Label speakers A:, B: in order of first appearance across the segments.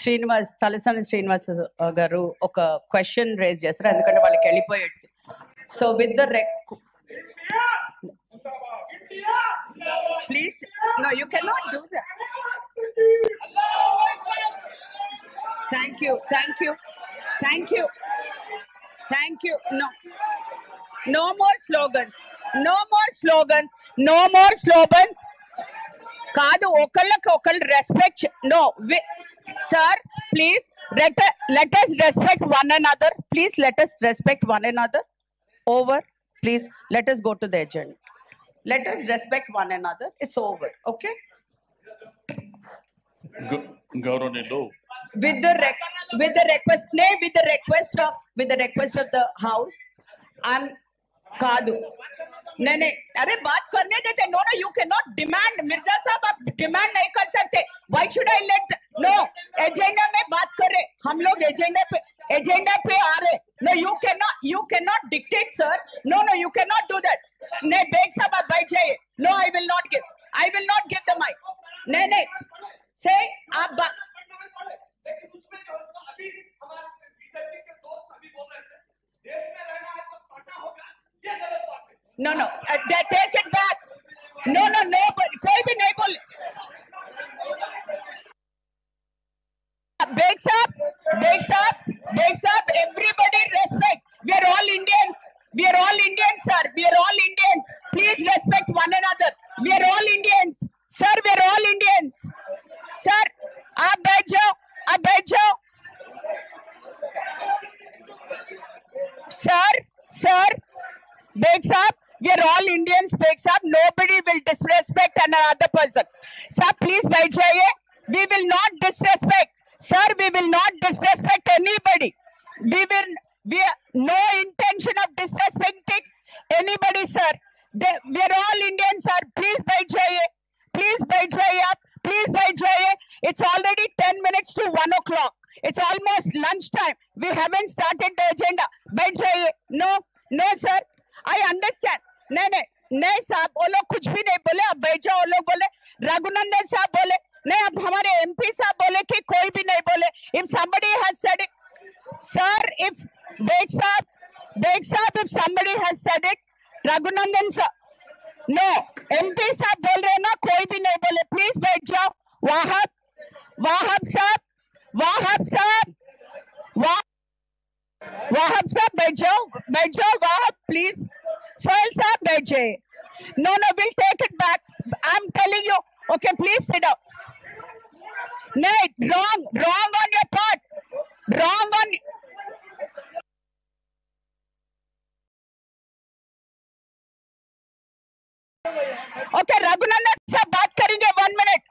A: శ్రీనివాస్ తలసాని శ్రీనివాస్ గారు ఒక question raise చేస్తారు, ఎందుకంటే వాళ్ళకి వెళ్ళిపోయేది. So with the please, no you can not do that. Thank you, thank you, thank you, thank you. No more slogans, no more slogan, no more slogans. కాదు, ఒకళ్ళకి ఒకళ్ళు respect. No sir, please let us respect one another. Please let us respect one another. Over. Please let us go to the agenda. Let us respect one another. It's over. Okay.
B: Gauraneelu.
A: With the request of the house, I'm कादू नहीं, अरे बात करने देते. No, you can not demand. Mirza साहब, आप demand नहीं कर सकते. Why should I let? No, agenda में बात कर रहे हम लोग, एजेंडा पे आ रहे. No, you can not dictate sir. No, you can not do that. नहीं, बेग साहब आप बैठ जाइए. No, I will not give the mic. नहीं से आप No, take it back. No, कोई भी नहीं बोले. Beg साहब, everybody respect. We are all Indians, sir. We are all Indians. Please respect one another. We are all Indians, sir. We are all Indians, sir. आप बैठ जाओ. Sir, Beg साहब, we are all Indians, Beg साहब. Nobody will disrespect another person. Sir, please बैठ जाइए. We will not disrespect. Sir, we will not disrespect anybody. We no intention of disrespecting anybody, sir. We are all Indians, sir. Please बैठ जाइए. आप. Please बैठ जाइए. It's already 10 minutes to 1 o'clock. It's almost lunchtime. We haven't started the agenda. बैठ जाइए. No, sir. I understand. नहीं साहब, वो लोग कुछ भी नहीं बोले. अब बैठ जाओ. वो लोग बोले, रघुनंदन साहब बोले नहीं, अब हमारे MP साहब बोले कि कोई भी नहीं बोले. If somebody has said it, sir, if Beg साहब, if somebody has said it, Raghunandan साहब, no, MP साहब बोल रहे ना, कोई भी नहीं बोले. Please बैठ जाओ. वाहब साहब, वाहब साहब बैठ जाओ. वाहब, प्लीज. सोहेल साहब बैठ जाइए. No, we'll take it back. I'm telling you. Okay, please sit down. No, wrong on your part. Wrong on. Okay, Raghunandan साहब बात करेंगे. 1 minute.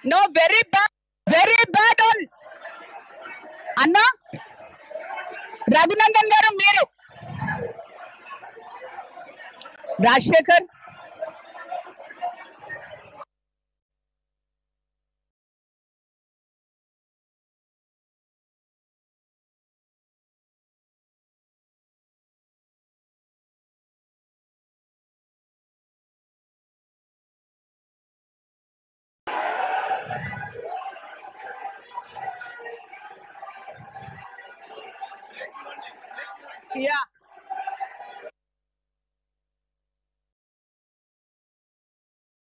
A: No, very bad on Anna. Raghuనందన్ garu, meeru Rajshekhar. Yeah.